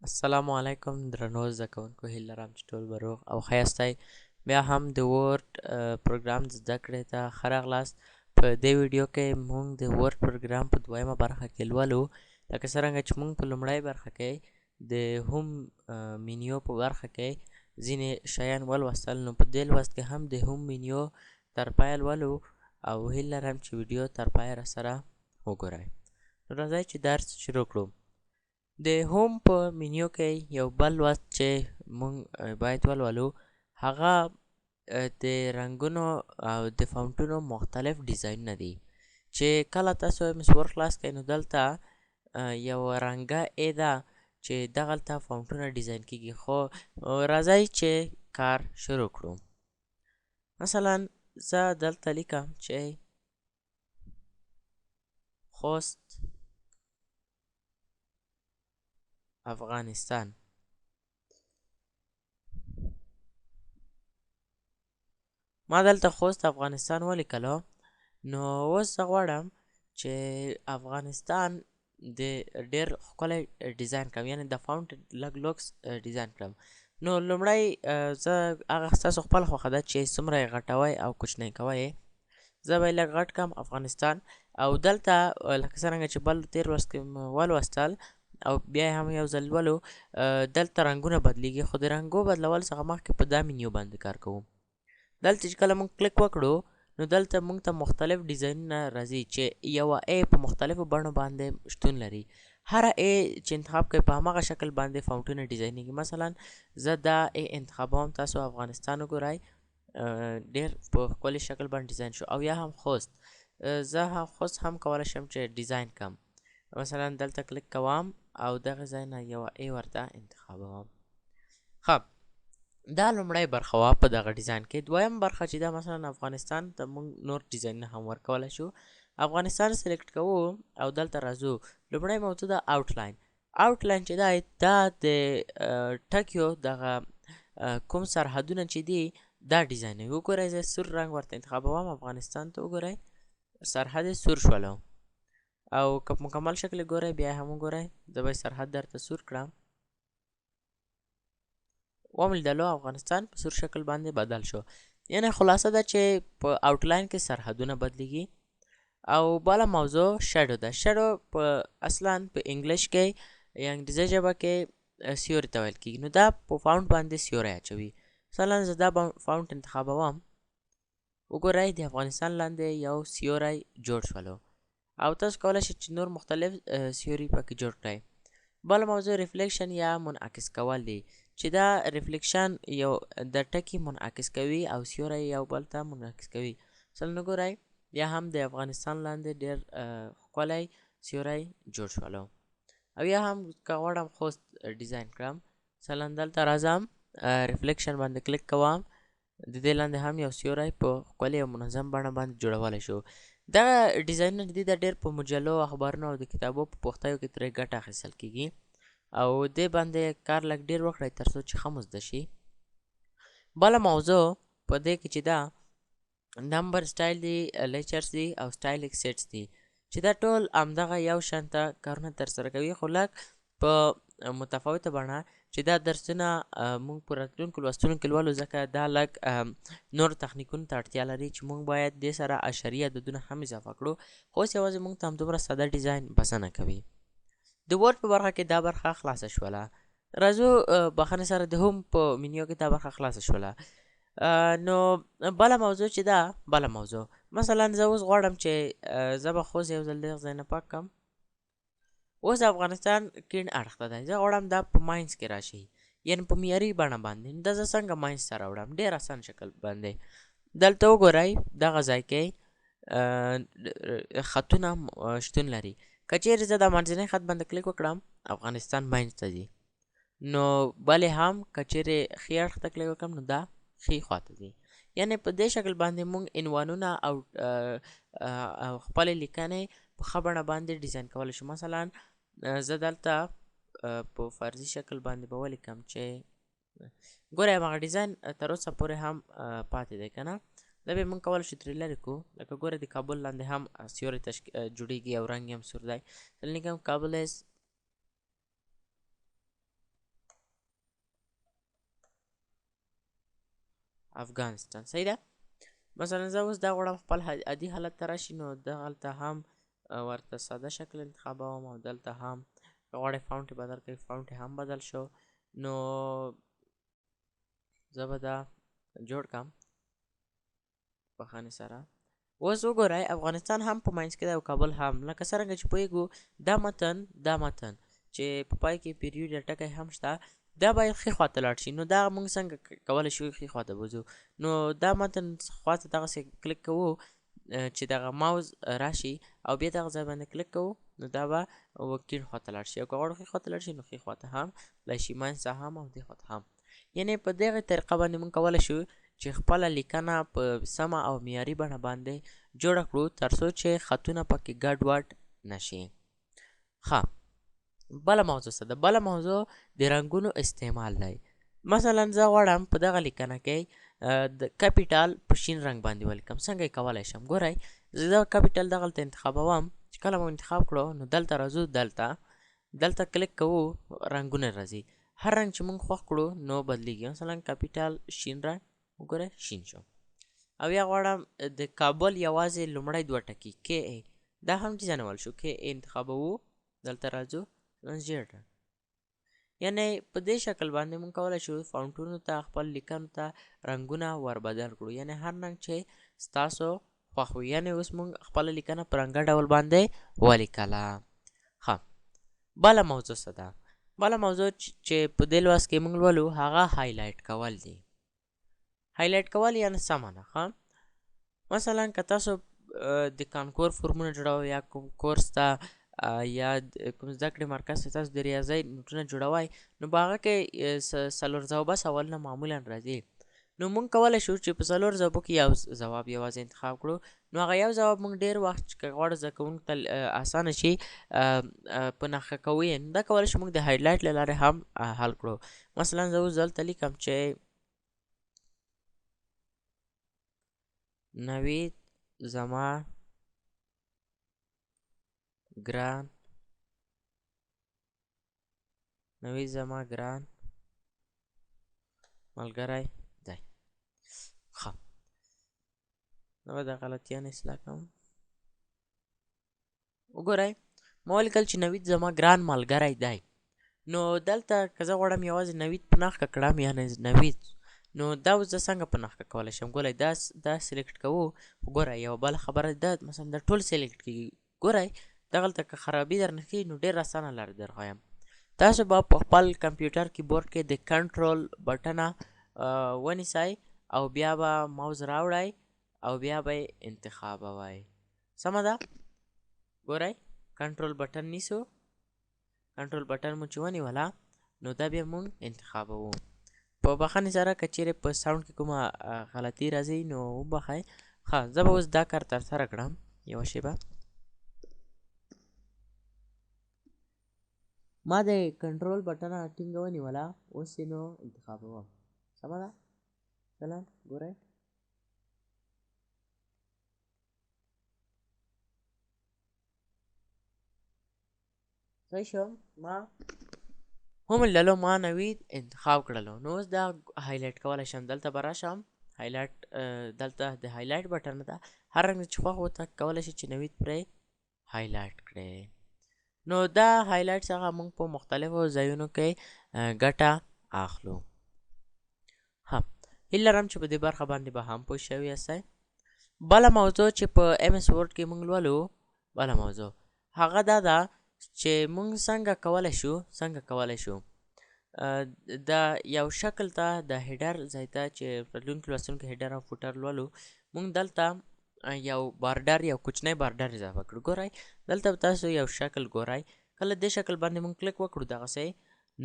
السلام علیکم درنو زده کوونکو، هیله لرم چې ټول به روغ او ښه یاستئ. بیا هم د ورډ پروګرام زده کړې ته ښه راغلاست. په دې ویډیو کې موږ د ورډ پروګرام په دویمه برخه کې لولو. لکه څرنګه چې موږ په لومړۍ برخه کې د هوم مینیو په برخه کې ځینې شیان ولوستل، نو په دې لوست کې هم د هوم مینیو تر پایه لولو او هیله لرم چې ویډیو تر پایه راسره وګورئ. نو راځئ چې درس شروع کړو. د هوم په مینیو کې یو بل لوست چې مونږ باید ولولو، هغه د رنګونو او د فونټونو مختلف ډیزاینونه دي. چې کله تاسو مس ور خلاص کړئ نو دلته یو رنګه ای ده چې دغلته فونټونه ډیزاین کیږي. خو راځئ چې کار شروع کړو. مثلا زه دلته لیکم چې خوست افغانستان. ما دلته خوست افغانستان ولیکلو. نو اوس زه غواړم چې افغانستان د ډېر ښکلی ډیزاین کړم، یعنې د فاونټ لږ لوکس ډیزاین کړم. نو لومړی زه هغه ستاسو خپله خوښه ده چې څومره یې غټوئ او کوچنی کوئ. زه به یې لږ غټ کړم افغانستان. او دلته لکه څرنګه چې بل تېر لوست کې ولوستل او بیا یې هم یو ځل لولو، دلته رنګونه بدلیږي. خو د رنګو بدلول څخه مخکې په دا مینیو باندې کار کوو. دلته چې کله موږ کلیک وکړو نو دلته موږ ته مختلف ډیزاینونه راځي چې یوه ای په مختلفو بڼو باندې شتون لري. هره ای چې انتخاب کوئ په همغه شکل باندې فونټونه ډیزاینېږي. مثلا زه دا ای انتخابوم، تاسو افغانستان وګورئ، ډېر په ښکلي شکل باندې ډیزاین شو. او یا هم خوست، زه هم خوست هم کولی شم چې ډیزاین کړم. مثلا دلته کلیک کوم او دغه ځای نه یوه ای ورته انتخابوم. ښه، دا لومړی برخه وه په دغه ډیزاین کې. دویم برخه چې دا مثلا افغانستان ته موږ نور ډیزاینونه هم ورکولی شو. افغانستان سلیکټ کوو او دلته راځو. لومړی موضوع ده آوټلاین. آوټلاین چې دی دا د ټکیو دغه کوم سرحدونه چې دي دا ډیزاینوي. وګورئ زه سور رنګ ورته انتخابوم، افغانستان ته وګورئ سرحد سور شولو. او که په مکمل شکل ګورئ بیا هم وګورئ، زه به سرحد درته سور کړم. وملیدلو افغانستان په سور شکل باندې بدل شو. یعنی خلاصه ده چې په آوټلاین کې سرحدونه بدلیږي. او بله موضوع شادو ده. شادو په اصلا په انګلیش کې یا انګریزي ژبه کې سیوري ته ویل کېږي. نو دا په فاونټ باندې سیوری اچوي. مثلا زه دا فاونټ انتخابوم، وګورئ د افغانستان لاندې یو سیوری جوړ شولو. او تاسو کولی شئ چې نور مختلف سیوري پکې جوړ کړئ. بله موضوع ریفلیکشن یا منعکس کول دی، چې دا ریفلیکشن یو د ټکي منعکس کوي او سیوری یو بل ته منعکس کوي. مثلا وګورئ بیا هم د افغانستان لاندې ډېر ښکلی سیوری جوړ شولو. او یا هم که غواړم خوست ډیزاین کړم، مثلا دلته راځم، ریفلیکشن باندې کلیک کوم، د دې لاندې هم یو سیوری په ښکلې او منظم بڼه باندې جوړولی شو. دغه ډیزاینونه دي د ډېر په مجلو، اخبارونو او د کتابو په پوښتیو کې ترې ګټه اخیستل کېږي. او دې باندې کار لږ ډېر وکړئ تر څو چې ښه مو زده شي. بله موضوع په دې کې چې دا نمبر سټایل دی، لیچرز دی او سټایل ایکسیټس دی، چې دا ټول همدغه یو شانته کارونه ترسره کوي، خو لږ په متفاوته بڼه. چې دا درسونه موږ په راتلونکو لوستونو کې لولو، ځکه دا لږ نور تخنیکونو ته اړتیا لري چې موږ باید دې سره اشریه عددونه هم اضافه کړو. خو اوس یوازې موږ ته همدومره ساده ډیزاین بسنه کوي. د ورډ په برخه کې دا برخه خلاصه شوله. راځو بخښنې سره د هوم په مینیو کې دا برخه خلاصه شوله. نو بله موضوع چې ده، بله موضوع مثلا زه اوس غواړم چې زه به خوست یو ځل دغه ځای نه پاک کړم. اوس افغانستان کیڼ اړخ ته دی، زه غواړم دا په ماینس کې راشي، یعنې په معیاري بڼه باندې. دا زه څنګه ماینس ته راوړم؟ ډېر اسان شکل باندې. دلته وګورئ دغه ځای کې خطونه شتون لري. که چیرې زه د منځني خط باندې کلیک وکړم، افغانستان ماینس ته ځي. نو بلې هم که چیرې ښي اړخ ته کلیک وکړم نو دا ښي خواته ځي. یعنې په دې شکل باندې موږ عنوانونه او خپلې لیکنې په ښه بڼه باندې ډیزاین کولی شو. مثلا زه دلته په فرضي شکل باندې به ولیکم چې ګورئ همغه ډیزاین تر اوسه پورې هم پاتې دی که نه. دا به موږ کولی شو ترې لرې کړو. لکه ګورئ د کابل لاندې هم سیوری جوړېږي او رنګ یې هم سور دی. دلته لیکم کابل از افغانستان. صحیح ده. مثلا زه اوس دا غواړم خپل عادي حالت ته راشي، نو دغلته هم ورته ساده شکل انتخابوم او دلته هم که غواړئ فاونټ بدل کړئ فاونټ هم بدل شو. نو زه به دا جوړ کړم بخښنې سره. اوس وګورئ افغانستان هم په منځ کې دی او کابل هم، لکه څرنګه چې پوهېږو دا متن چې په پای کې پیریود یا ټکی هم شته، دا باید ښي خواته لاړ شي. نو دا موږ څنګه کولی شو ښي خواته بوځو؟ نو دا متن خواته دغسې کلیک کوو چې دغه ماوز راشي او بیا دغه ځای باندې کلیک کوو، نو دا به کیڼ خواته لاړ شي، او که غواړو ښي خواته لاړ شي نو ښي خواته هم تللی شي، منځ ته هم او دې خواته هم. یعنې په دغې طریقه باندې موږ کولی شو چې خپله لیکنه په سمه او معیاري بڼه باندې جوړه کړو، تر څو چې خطونه پکې ګډوډ نشي. ښه، بله موضوع څه ده؟ بله موضوع د رنګونو استعمال دی. مثلا زه غواړم په دغه لیکنه کې د کپیټال په شین رنګ باندې ولیکم. څنګه یې کولی شم؟ ګورئ، زه کپیټال دغلته انتخابوم. چې کله مو انتخاب کړو نو دلته راځو، دلته کلیک کوو، رنګونه راځي. هر رنګ چې موږ خوښ کړو نو بدلیږي. مثلا کپیټال شین رنګ وګورئ شین شو. او یا غواړم د کابل یوازې لومړی 2 ټکي کې ای، دا هم ډیزاینول شو. کې ای انتخابوو، دلته راځو ژیړ رنګ. یعنی په دې شکل باندې موږ کولی شو فاونټونو ته خپل لیکنو ته رنګونه وربدل کړو. یعنی هر رنګ چې ستاسو خوښ وي. یعنی اوس موږ خپله لیکنه په رنګه ډول باندې ولیکله. ښه، بله موضوع څه ده؟ بله موضوع چې په دې لوست کې موږ لولو هغه هایلایټ کول دي. هایلایټ کول یعنی څه معنا؟ ښه، مثلا که تاسو د کانکور فورمونه جوړوئ یا کوم کورس ته یا کوم زده کړې مرکز ته تاسو د ریاضۍ نوټونه جوړوئ، نو په هغه کې 4 ځوابه سوالونه معمولا راځي. نو موږ کولی شو چې په 4 ځوابو کې یو ځواب یوازې انتخاب کړو. نو هغه یو ځواب موږ ډېر وخت که غواړو زده کوونکو ته اسانه شي په نښه کوو یې، دا کولی شو موږ د هایلایټ له لارې هم حل کړو. مثلا زه اوس دلته لیکم چې نوید زما ګران ملګری دی. ښه، نو د غلطیانو اصلاح کوم. وګورئ، ما ولیکل چې نوید زما ګران ملګری دی. نو دلته که زه غواړم یوازې نوید په نښه کړم، یعنې نوید، نو دا اوس زه څنګه په نښه کولی شم؟ ګورئ، دا سلیکټ کوو. ګورئ یوه بله خبره ده، مثلا دا ټول سلیکټ کېږي. ګورئ دغلته که خرابي درنه ښي نو ډېر اسانه لاره در ښایم. تاسو به په خپل کمپیوټر کیبورډ کې د کنټرول بټنه ونیسئ او بیا به ماوز راوړئ او بیا به یې انتخابوئ. سمه ده؟ ګورئ کنټرول بټن نیسو، کنټرول بټن مو چې ونیوله نو دا بیا مونږ انتخابوو. په بخښنې سره که چیرې په ساوند کې کومه غلطي راځي نو وبخئ. ښه، زه به اوس دا کار ترسره کړم یوه شیبه. ما د کنټرول بټنه ټینګه ونیوله، اوس یې نو انتخابوم. سمه ده؟ مثلا ګورئ صحیح شو. ما وموندلو، ما نوید انتخاب کړلو. نو اوس دا هایلایټ کولی شم. دلته به راشم، هایلایټ دلته د هایلایټ بټن ده، هر رنګ چې خوښ ورته کولی شي چې نوید پرې هایلایټ کړئ. نو دا هایلایټ څخه موږ په مختلفو ځایونو کې ګټه اخلو. ها، هیله لرم چې په دې برخه باندې به هم پوه شوي یاستئ. بله موضوع چې په ایم اس ورډ کې موږ لولو، بله موضوع هغه دا ده چې موږ څنګه کولی شو د یو شکل ته د هیډر ځای ته چې راتلونکي لوستونکو هیډر او فوټر لولو، موږ دلته یو بارډر، یو کوچنی بارډر اضافه کړو. ګورئ دلته تاسو یو شکل ګورئ، کله دې شکل باندې موږ کلیک وکړو دغسې،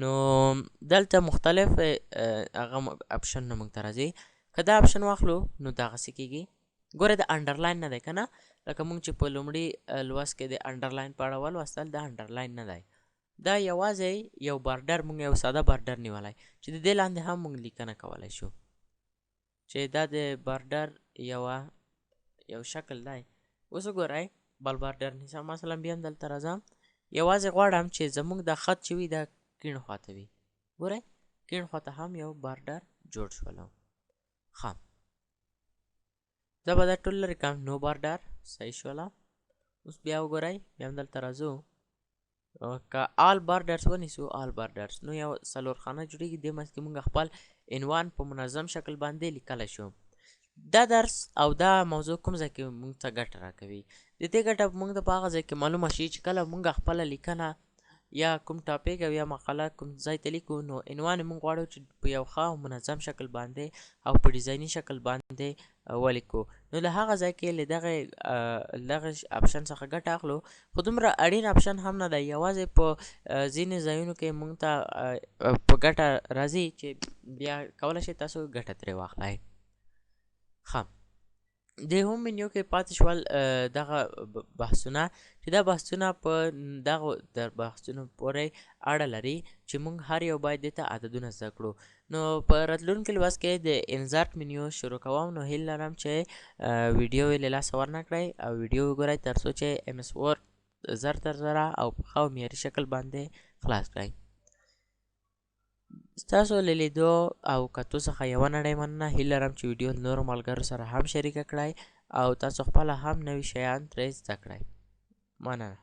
نو دلته مختلف هغه اپشنونه موږ ته راځي. که دا اپشن واخلو نو دغسې کېږي. ګورئ د انډرلاین نه دی که نه، لکه موږ چې په لومړي لوست کې د انډرلاین په اړه ولوستل، دا انډرلاین نه دی، دا یوازې یو بارډر، موږ یو ساده بارډر نیولی چې د دې لاندې هم موږ لیکنه کولی شو، چې دا د بارډر یو شکل دی. اوس وګورئ بل بارډر نیسم، مثلا بیا هم دلته راځم، یوازې غواړم چې زموږ دا خط چې وي دا کیڼ خواته وي. ګورئ کیڼ خواته هم یو بارډر جوړ شولو. ښه، زه به دا ټول لرې کړم. نو بارډر صحیح شوله. اوس بیا وګورئ، بیا هم دلته راځو. که آل بارډرز ونیسو، آل بارډرز، نو یو څلور خانه جوړېږي. دې منځ کې موږ خپل عنوان په منظم شکل باندې لیکلی شو. دا درس او دا موضوع کوم ځای کې موږ ته ګټه راکوي؟ د دې ګټه موږ ته په هغه ځای کې معلومه شي چې کله موږ خپله لیکنه یا کوم ټاپک او یا مقاله کوم ځای ته لیکو، نو عنوان موږ غواړو چې په یو ښه او منظم شکل باندې او په ډیزایني شکل باندې ولیکو. نو له هغه ځای کې له دغه اپشن څخه ګټه اخلو. خو دومره اړین اپشن هم نه دی، یوازې په ځینې ځایونو کې موږ ته په ګټه راځي چې بیا کولی شئ تاسو ګټه ترې واخلئ. ښه، د هم منیو کې پاتې شول دغه بحثونه، چې دا بحثونه په دغه بحثونو پورې اړه لري چې موږ هر یو باید دې ته عددونه زده کړو. نو په راتلونکي لوست کې د انزرت منیو شروع کوم. نو هیله لرم چې ویډیو یې له لاسه ورنه کړئ او ویډیو وګورئ تر څو چې ایم اس وورډ زر تر زره او په ښه او معیاري شکل باندې خلاص کړئ. ستاسو له لیدو او کتو څخه یوه نړۍ مننه. هیله لرم چې ویډیو نورو ملګرو سره هم شریکه کړئ او تاسو خپله هم نوي شیان ترې زده کړئ. مننه.